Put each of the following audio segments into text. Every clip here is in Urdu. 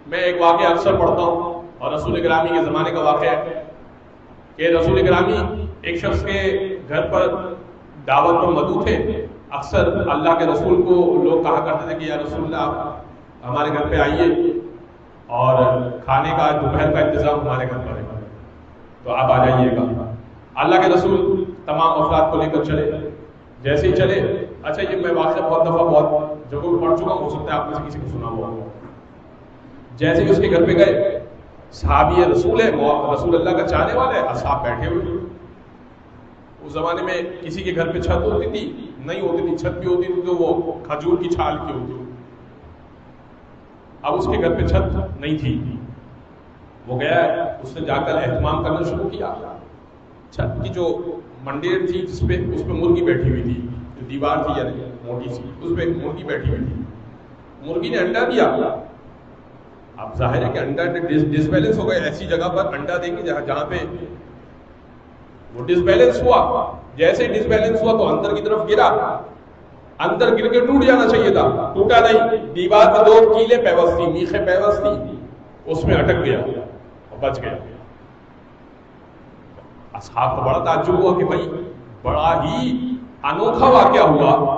میں ایک واقعہ اکثر پڑھتا ہوں اور رسول گرامی کے زمانے کا واقعہ ہے کہ رسول گرامی ایک شخص کے گھر پر دعوت پر مدعو تھے. اکثر اللہ کے رسول کو لوگ کہا کرتے تھے کہ یا رسول اللہ آپ ہمارے گھر پہ آئیے اور کھانے کا دوپہر کا انتظام ہمارے گھر پر ہے تو آپ آ جائیے گا. اللہ کے رسول تمام افراد کو لے کر چلے. جیسے ہی چلے, اچھا یہ میں واقعہ بہت دفعہ بہت جگہوں پہ پڑھ چکا ہوں, ہو سکتا ہے آپ میں سے کسی کو سنا ہوا. جیسے ہی اس کے گھر پہ گئے, صحابی رسول ہے, رسول اللہ کا چاہنے والا ہے, اصحاب بیٹھے ہوئے. اس زمانے میں کسی کے گھر پہ چھت ہوتی تھی, نہیں ہوتی تھی, چھت بھی ہوتی تھی تو وہ کھجور کی چھال کی ہوتی. اب اس کے گھر پہ چھت نہیں تھی, وہ گیا, اس نے جا کر اہتمام کرنا شروع کیا. چھت کی جو منڈیر تھی اس پہ مرغی بیٹھی ہوئی تھی, جو دیوار تھی یعنی موٹی سی, اس پہ ایک مرغی بیٹھی ہوئی تھی. مرغی نے انڈا دیا. اب ظاہر ہے کہ انڈا ڈس بیلنس ہو گیا, ایسی جگہ پر انڈا دیں گے جہاں پہ وہ ڈس بیلنس ہوا. جیسے ڈس بیلنس ہوا تو اندر کی طرف گرا, اندر گر کے ٹوٹ جانا چاہیے تھا, ٹوٹا نہیں. دیوار میں 2 کیلیں پیوست تھی, میخیں پیوست تھی, اس میں اٹک گیا اور بچ گیا. اصحاب کو بڑا تعجب ہوا کہ بھائی بڑا ہی انوکھا واقعہ ہوا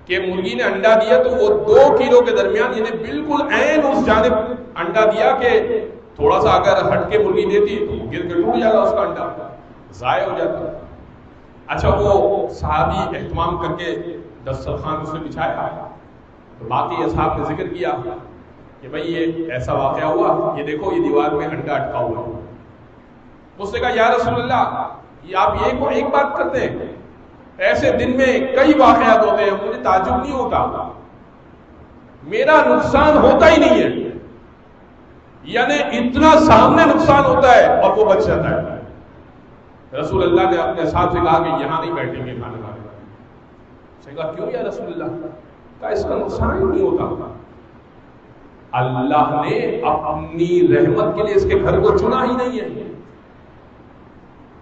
کہ مرغی نے انڈا دیا تو وہ 2 کلو کے درمیان, یعنی بالکل عین اس جانب انڈا دیا کہ تھوڑا سا اگر ہٹ کے مرغی دیتی تو گر کے ٹوٹ جاتا اس کا انڈا, ضائع ہو جاتا. اچھا وہ صحابی اہتمام کر کے دسترخوان اس نے بچھایا تو باقی اصحاب نے ذکر کیا کہ بھائی یہ ایسا واقعہ ہوا, یہ دیکھو یہ دیوار میں انڈا اٹکا ہوا ہے. اس نے کہا یا رسول اللہ یہ آپ یہ ایک بات کرتے ہیں, ایسے دن میں کئی واقعات ہوتے ہیں, مجھے تعجب نہیں ہوتا, میرا نقصان ہوتا ہی نہیں ہے, یعنی اتنا سامنے نقصان ہوتا ہے اور وہ بچ جاتا ہے. رسول اللہ نے اپنے ساتھ سے کہا کہ یہاں نہیں بیٹھیں گے کھانا کھانے. اس نے کہا کیوں یا رسول اللہ؟ کہا اس کا نقصان ہی نہیں ہوتا. اللہ نے اپنی رحمت کے لیے اس کے گھر کو چنا ہی نہیں ہے.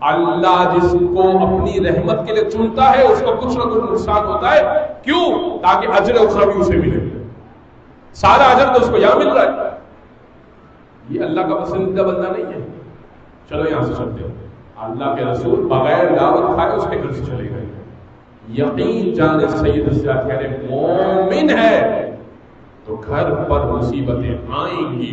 اللہ جس کو اپنی رحمت کے لیے چنتا ہے اس کو کچھ نہ کچھ نقصان ہوتا ہے. کیوں؟ تاکہ اجر اخروی اسے ملے. سارا اجر تو اس کو یہاں مل رہا ہے. یہ اللہ کا پسندیدہ بندہ نہیں ہے. چلو یہاں سے چلتے ہیں. اللہ کے رسول بغیر دعوت کھائے اس کے گھر سے چلے گئے. یقین جانے سید السادات کہہ رہے مومن ہے تو گھر پر مصیبتیں آئیں گی,